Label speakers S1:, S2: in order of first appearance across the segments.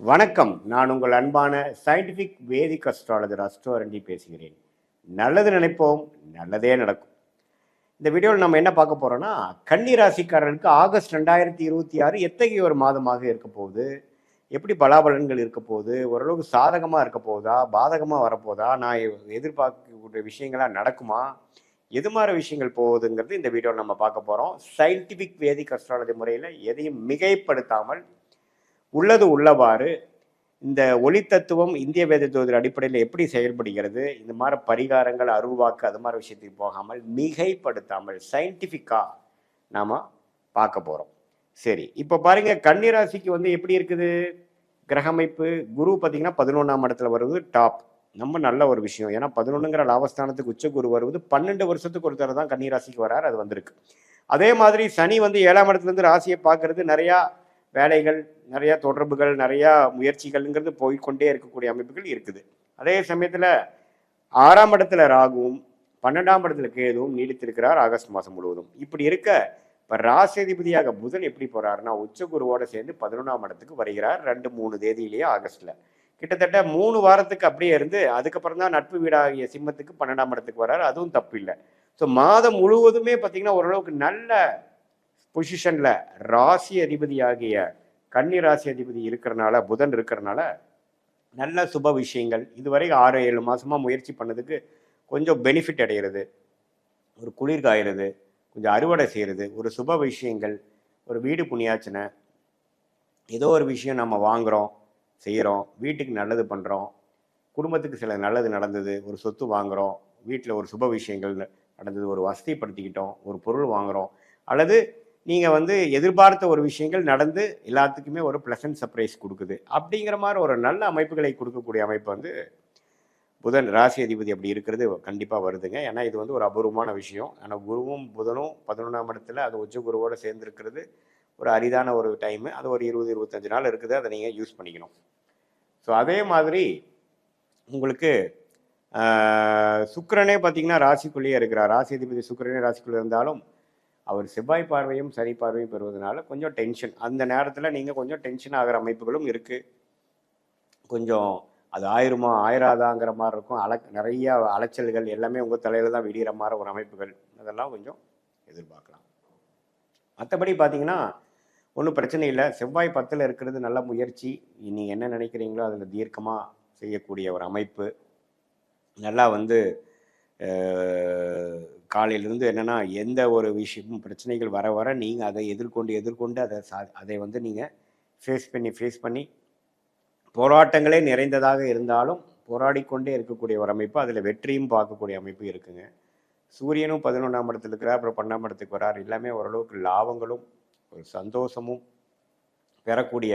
S1: வணக்கம். நான் உங்கள் அன்பான சயின்டிஃபிக் வேதிக் அஸ்ட்ராலஜர் அஸ்ட்ரோரண்டி பேசுகிறேன். நல்லது நினைப்போம், நல்லதே நடக்கும். இந்த வீடியோவில் நம்ம என்ன பார்க்க போறோம்னா, கன்னி ராசிக்காரர்களுக்கு ஆகஸ்ட் 2026 எத்தகைய ஒரு மாதமாக இருக்க போகுது, எப்படி பலாபலன்கள் இருக்க போகுது, ஓரளவுக்கு சாதகமாக இருக்க போகுதா, பாதகமாக வரப்போதா, நான் எதிர்பார்க்கக்கூடிய விஷயங்களாக நடக்குமா, எது மாதிரி விஷயங்கள் போகுதுங்கிறது இந்த வீடியோவில் நம்ம பார்க்க போகிறோம். சயின்டிஃபிக் வேதிக் அஸ்ட்ராலஜி முறையில் எதையும் மிகைப்படுத்தாமல் உள்ளது உள்ளவாறு இந்த ஒளி தத்துவம் இந்திய வேத ஜோதிட அடிப்படையில் எப்படி செயல்படுகிறது, இந்த மாதிரி பரிகாரங்கள் அருள்வாக்கு அது மாதிரி விஷயத்துக்கு போகாமல் மிகைப்படுத்தாமல் சயின்டிஃபிக்காக நாம் பார்க்க போகிறோம். சரி, இப்போ பாருங்க, கன்னிராசிக்கு வந்து எப்படி இருக்குது கிரக அமைப்பு. குரு பார்த்தீங்கன்னா 11ஆம் இடத்துல வருவது டாப். ரொம்ப நல்ல ஒரு விஷயம். ஏன்னா 11ங்கிற லாபஸ்தானத்துக்கு உச்ச குரு வருவது 12 வருஷத்துக்கு ஒரு தடவை தான் கன்னிராசிக்கு வராரு, அது வந்திருக்கு. அதே மாதிரி சனி வந்து 7ஆம் இடத்துலேருந்து ராசியை பார்க்கறது, நிறையா வேலைகள், நிறையா தொடர்புகள், நிறையா முயற்சிகள்ங்கிறது போய்கொண்டே இருக்கக்கூடிய அமைப்புகள் இருக்குது. அதே சமயத்தில் 6ஆம் இடத்துல ராகுவும் 12ஆம் இடத்துல கேதுவும் நீடித்திருக்கிறார் ஆகஸ்ட் மாதம் முழுவதும். இப்படி இருக்க இப்போ ராசிதிபதியாக புதன் எப்படி போறாருன்னா உச்ச குருவோட சேர்ந்து 11ஆம் இடத்துக்கு வருகிறார் 2-3 தேதியிலேயே ஆகஸ்ட்ல. கிட்டத்தட்ட 3 வாரத்துக்கு அப்படியே இருந்து அதுக்கப்புறம் தான் நட்பு வீடாகிய சிம்மத்துக்கு 12ஆம் இடத்துக்கு வர்றாரு. அதுவும் தப்பு இல்லை. ஸோ மாதம் முழுவதுமே பார்த்தீங்கன்னா ஓரளவுக்கு நல்ல பொசிஷன்ல ராசி அதிபதியாகிய கன்னி ராசி அதிபதி இருக்கிறனால, புதன் இருக்கிறனால நல்ல சுப விஷயங்கள் இதுவரை 6-7 மாசமா முயற்சி பண்ணதுக்கு கொஞ்சம் பெனிஃபிட் அடைகிறது, ஒரு குளிர் காயிறது, கொஞ்சம் அறுவடை செய்கிறது, ஒரு சுப விஷயங்கள், ஒரு வீடு புண்ணியாச்சனை, ஏதோ ஒரு விஷயம் நம்ம வாங்குகிறோம், செய்கிறோம், வீட்டுக்கு நல்லது பண்ணுறோம், குடும்பத்துக்கு சில நல்லது நடந்தது, ஒரு சொத்து வாங்குகிறோம், வீட்டில் ஒரு சுப விஷயங்கள் நடந்தது, ஒரு வசதிப்படுத்திக்கிட்டோம், ஒரு பொருள் வாங்குகிறோம், அல்லது நீங்கள் வந்து எதிர்பார்த்த ஒரு விஷயங்கள் நடந்து எல்லாத்துக்குமே ஒரு ப்ளசன்ட் சர்ப்ரைஸ் கொடுக்குது. அப்படிங்கிற மாதிரி ஒரு நல்ல அமைப்புகளை கொடுக்கக்கூடிய அமைப்பு வந்து புதன் ராசி அதிபதி அப்படி இருக்கிறது கண்டிப்பாக வருதுங்க. ஏன்னா இது வந்து ஒரு அபூர்வமான விஷயம். ஆனால் குருவும் புதனும் 11ஆம் இடத்துல அது உச்ச குருவோடு சேர்ந்துருக்கிறது ஒரு அரிதான ஒரு டைமு. அது ஒரு 20-25 நாள் இருக்குது, அதை நீங்கள் யூஸ் பண்ணிக்கணும். ஸோ அதே மாதிரி உங்களுக்கு சுக்கிரனே பார்த்தீங்கன்னா ராசிக்குள்ளேயே இருக்கிறார். ராசி அதிபதி சுக்கிரனே ராசிக்குள்ளே இருந்தாலும் அவர் செவ்வாய் பார்வையும் சனி பார்வையும் பெறுவதனால கொஞ்சம் டென்ஷன். அந்த நேரத்தில் நீங்கள் கொஞ்சம் டென்ஷன் ஆகிற அமைப்புகளும் இருக்குது. கொஞ்சம் அது ஆயிருமா ஆயிராதாங்கிற மாதிரி இருக்கும். நிறைய அலைச்சல்கள் எல்லாமே உங்கள் தலையில் தான் விடிகிற மாதிரி ஒரு அமைப்புகள், அதெல்லாம் கொஞ்சம் எதிர்பார்க்கலாம். மற்றபடி பார்த்தீங்கன்னா ஒன்றும் பிரச்சனை இல்லை. செவ்வாய் 10ல் இருக்கிறது நல்ல முயற்சி. நீங்கள் என்ன நினைக்கிறீங்களோ அதில் தீர்க்கமாக செய்யக்கூடிய ஒரு அமைப்பு. நல்லா வந்து காலையிலேருந்து என்னென்னா எந்த ஒரு விஷயமும் பிரச்சனைகள் வர வர நீங்கள் அதை எதிர்கொண்டு அதை வந்து நீங்கள் ஃபேஸ் பண்ணி போராட்டங்களே நிறைந்ததாக இருந்தாலும் போராடிக்கொண்டே இருக்கக்கூடிய ஒரு அமைப்பு. அதில் வெற்றியும் பார்க்கக்கூடிய அமைப்பு இருக்குங்க. சூரியனும் 11ஆம் இடத்துல இருக்கிறார், அப்புறம் 12ஆம் இடத்துக்கு வரார். எல்லாமே ஓரளவுக்கு லாபங்களும் ஒரு சந்தோஷமும் பெறக்கூடிய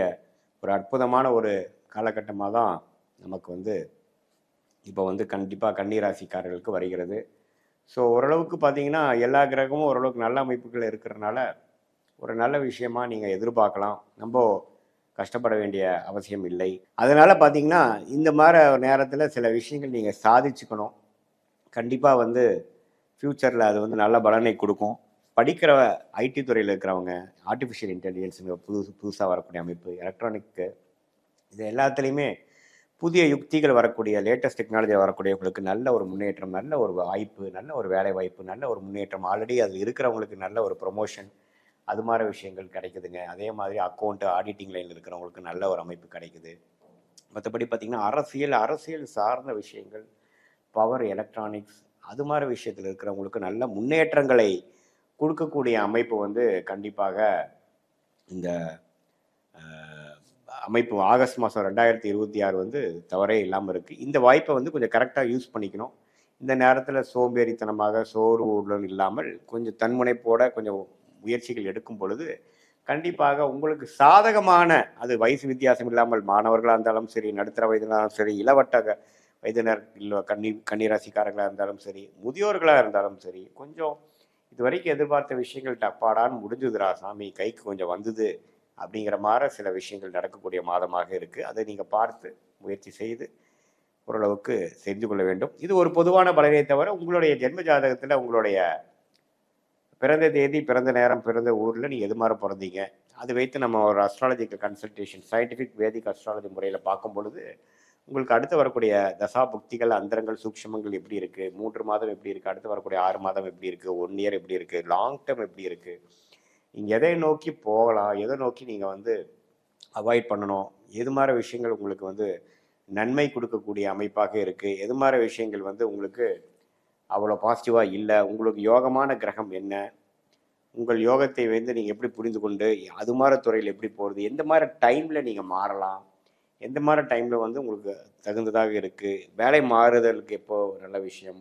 S1: ஒரு அற்புதமான ஒரு காலகட்டமாக தான் நமக்கு வந்து இப்போ வந்து கண்டிப்பாக கன்னிராசிக்காரர்களுக்கு வருகிறது. ஸோ ஓரளவுக்கு பார்த்தீங்கன்னா எல்லா கிரகமும் ஓரளவுக்கு நல்ல அமைப்புகள் இருக்கிறதுனால ஒரு நல்ல விஷயமா நீங்கள் எதிர்பார்க்கலாம். நம்ம கஷ்டப்பட வேண்டிய அவசியம் இல்லை. அதனால் பார்த்தீங்கன்னா இந்த மாதிரி நேரத்தில் சில விஷயங்கள் நீங்கள் சாதிச்சுக்கணும். கண்டிப்பாக வந்து ஃப்யூச்சரில் அது வந்து நல்ல பலனை கொடுக்கும். படிக்கிற ஐடி துறையில் இருக்கிறவங்க, ஆர்டிஃபிஷியல் இன்டெலிஜென்ஸுங்க புதுசாக வரக்கூடிய அமைப்பு, எலக்ட்ரானிக்கு, இது எல்லாத்துலேயுமே புதிய யுக்திகள் வரக்கூடிய லேட்டஸ்ட் டெக்னாலஜி வரக்கூடியவங்களுக்கு நல்ல ஒரு முன்னேற்றம், நல்ல ஒரு வாய்ப்பு, நல்ல ஒரு வேலை வாய்ப்பு, நல்ல ஒரு முன்னேற்றம். ஆல்ரெடி அது இருக்கிறவங்களுக்கு நல்ல ஒரு ப்ரொமோஷன், அது மாதிரி விஷயங்கள் கிடைக்குதுங்க. அதே மாதிரி அக்கௌண்ட்டு ஆடிட்டிங் லைனில் இருக்கிறவங்களுக்கு நல்ல ஒரு அமைப்பு கிடைக்குது. மற்றபடி பார்த்திங்கன்னா அரசியல் சார்ந்த விஷயங்கள், பவர், எலக்ட்ரானிக்ஸ், அது மாதிரி விஷயத்தில் இருக்கிறவங்களுக்கு நல்ல முன்னேற்றங்களை கொடுக்கக்கூடிய அமைப்பு வந்து கண்டிப்பாக இந்த அமைப்பு ஆகஸ்ட் மாதம் 2026 வந்து தவறே இல்லாமல் இருக்குது. இந்த வாய்ப்பை வந்து கொஞ்சம் கரெக்டாக யூஸ் பண்ணிக்கணும். இந்த நேரத்தில் சோம்பேறித்தனமாக சோர்வுடன் இல்லாமல் கொஞ்சம் தன்முனைப்போட கொஞ்சம் முயற்சிகள் எடுக்கும் பொழுது கண்டிப்பாக உங்களுக்கு சாதகமான, அது வயசு வித்தியாசம் இல்லாமல் மாணவர்களாக இருந்தாலும் சரி, நடுத்தர வயதினாலும் சரி, இளவட்ட வயதினர் இல்லை கன்னிராசிக்காரர்களாக இருந்தாலும் சரி, முதியோர்களாக இருந்தாலும் சரி, கொஞ்சம் இது வரைக்கும் எதிர்பார்த்த விஷயங்கள் டப்பாடான்னு முடிஞ்சுதுரா சாமி, கைக்கு கொஞ்சம் வந்தது அப்படிங்கிற மாதிரி சில விஷயங்கள் நடக்கக்கூடிய மாதமாக இருக்குது. அதை நீங்கள் பார்த்து முயற்சி செய்து ஓரளவுக்கு செஞ்சு கொள்ள வேண்டும். இது ஒரு பொதுவான பலனை தவிர உங்களுடைய ஜென்ம ஜாதகத்தில் உங்களுடைய பிறந்த தேதி, பிறந்த நேரம், பிறந்த ஊரில் நீங்கள் எது மாதிரி பிறந்தீங்க அது வைத்து நம்ம ஒரு அஸ்ட்ராலஜிக்கல் கன்சல்டேஷன் சயின்டிஃபிக் வேதிக் அஸ்ட்ராலஜி முறையில் பார்க்கும் பொழுது உங்களுக்கு அடுத்து வரக்கூடிய தசா புக்திகள் அந்தரங்கள் சூக்ஷமங்கள் எப்படி இருக்குது, 3 மாதம் எப்படி இருக்குது, அடுத்து வரக்கூடிய 6 மாதம் எப்படி இருக்குது, 1 இயர் எப்படி இருக்குது, லாங் டேர்ம் எப்படி இருக்குது, நீங்கள் எதை நோக்கி போகலாம், எதை நோக்கி நீங்கள் வந்து அவாய்ட் பண்ணணும், எது மாதிரி விஷயங்கள் உங்களுக்கு வந்து நன்மை கொடுக்கக்கூடிய அமைப்பாக இருக்குது, எது மாதிரி விஷயங்கள் வந்து உங்களுக்கு அவ்வளோ பாசிட்டிவாக இல்லை, உங்களுக்கு யோகமான கிரகம் என்ன, உங்கள் யோகத்தை வந்து நீங்கள் எப்படி புரிந்து கொண்டு அது மாதிரி துறையில் எப்படி போகிறது, எந்த மாதிரி டைமில் நீங்கள் மாறலாம், எந்த மாதிரி டைமில் வந்து உங்களுக்கு தகுந்ததாக இருக்குது, வேலை மாறுதலுக்கு எப்போ நல்ல விஷயம்,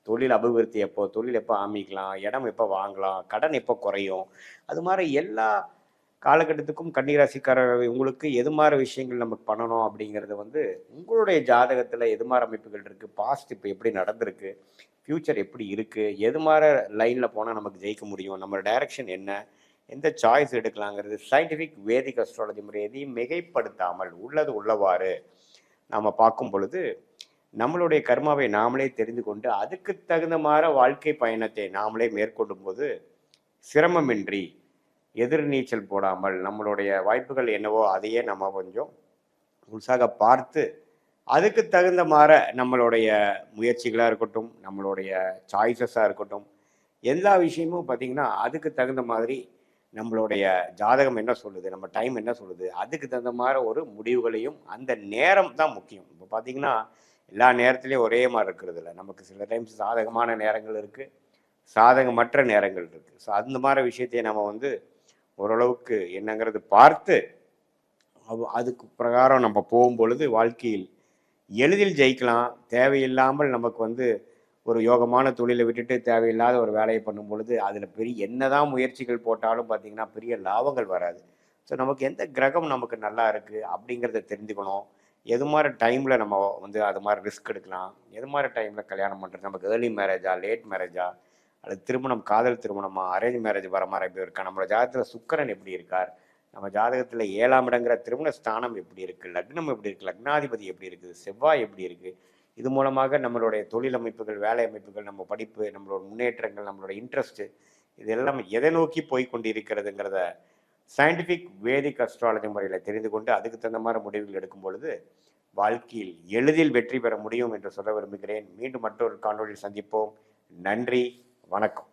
S1: தொழில் அபிவிருத்தி எப்போ, தொழில் எப்போ ஆரம்பிக்கலாம், இடம் எப்போ வாங்கலாம், கடன் எப்போ குறையும், அது மாதிரி எல்லா காலகட்டத்துக்கும் கன்னிராசிக்காரர் உங்களுக்கு எது மாதிரி விஷயங்கள் நமக்கு பண்ணணும் அப்படிங்கிறது வந்து உங்களுடைய ஜாதகத்தில் எது மாதிரி அமைப்புகள் இருக்குது, பாஸ்ட் இப்போ எப்படி நடந்திருக்கு, ஃப்யூச்சர் எப்படி இருக்குது, எது மாதிரி லைனில் போனால் நமக்கு ஜெயிக்க முடியும், நம்ம டைரக்ஷன் என்ன, எந்த சாய்ஸ் எடுக்கலாங்கிறது சயின்டிஃபிக் வேதிக் அஸ்ட்ராலஜி முறை எதையும் மிகைப்படுத்தாமல் உள்ளது உள்ளவாறு நாம் பார்க்கும் பொழுது நம்மளுடைய கர்மாவை நாமளே தெரிந்து கொண்டு அதுக்கு தகுந்த மாதிரி வாழ்க்கை பயணத்தை நாமளே மேற்கொள்ளும் போது சிரமமின்றி எதிர்நீச்சல் போடாமல் நம்மளுடைய வாய்ப்புகள் என்னவோ அதையே நம்ம கொஞ்சம் உற்சாக பார்த்து அதுக்கு தகுந்த மாதிரி நம்மளுடைய முயற்சிகளாக இருக்கட்டும், நம்மளுடைய சாய்ஸஸாக இருக்கட்டும், எல்லா விஷயமும் பார்த்திங்கன்னா அதுக்கு தகுந்த மாதிரி நம்மளுடைய ஜாதகம் என்ன சொல்லுது, நம்ம டைம் என்ன சொல்லுது, அதுக்கு தகுந்த மாதிரி ஒரு முடிவுகளையும் அந்த நேரம் தான் முக்கியம். இப்போ பார்த்திங்கன்னா எல்லா நேரத்துலேயும் ஒரே மாதிரி இருக்கிறது இல்லை, நமக்கு சில டைம்ஸ் சாதகமான நேரங்கள் இருக்குது, சாதகமற்ற நேரங்கள் இருக்குது. ஸோ அந்த மாதிரி விஷயத்தையே நம்ம வந்து ஓரளவுக்கு என்னங்கிறது பார்த்து அதுக்கு பிரகாரம் நம்ம போகும் பொழுது வாழ்க்கையில் எளிதில் ஜெயிக்கலாம். தேவையில்லாமல் நமக்கு வந்து ஒரு யோகமான தொழிலை விட்டுட்டு தேவையில்லாத ஒரு வேலையை பண்ணும் பொழுது அதில் பெரிய என்னதான் முயற்சிகள் போட்டாலும் பார்த்திங்கன்னா பெரிய லாபங்கள் வராது. ஸோ நமக்கு எந்த கிரகம் நமக்கு நல்லா இருக்குது அப்படிங்கிறத தெரிஞ்சுக்கணும். எது மாதிரி டைமில் நம்ம வந்து அது மாதிரி ரிஸ்க் எடுக்கலாம், எது மாதிரி டைமில் கல்யாணம் பண்ணுறது, நமக்கு ஏர்லி மேரேஜா லேட் மேரேஜா அல்லது திருமணம் காதல் திருமணமா அரேஞ்ச் மேரேஜ் வர மாதிரி எப்படி இருக்கா, நம்மளோட ஜாதகத்தில் சுக்கிரன் எப்படி இருக்கார், நம்ம ஜாதகத்தில் 7ஆம் இடங்கிற திருமண ஸ்தானம் எப்படி இருக்குது, லக்னம் எப்படி இருக்குது, லக்னாதிபதி எப்படி இருக்குது, செவ்வாய் எப்படி இருக்குது, இது மூலமாக நம்மளுடைய தொழில் அமைப்புகள், வேலை அமைப்புகள், நம்ம படிப்பு, நம்மளோட முன்னேற்றங்கள், நம்மளோட இன்ட்ரெஸ்ட்டு, இது எல்லாம் எதை நோக்கி போய் கொண்டு இருக்கிறதுங்கிறத சயின்டிஃபிக் வேதிக் அஸ்ட்ராலஜி முறையில் தெரிந்து கொண்டு அதுக்கு தகுந்த மாதிரி முடிவுகள் எடுக்கும் பொழுது வாழ்க்கையில் எளிதில் வெற்றி பெற முடியும் என்று சொல்ல விரும்புகிறேன். மீண்டும் மற்றொரு காணொலியில் சந்திப்போம். நன்றி, வணக்கம்.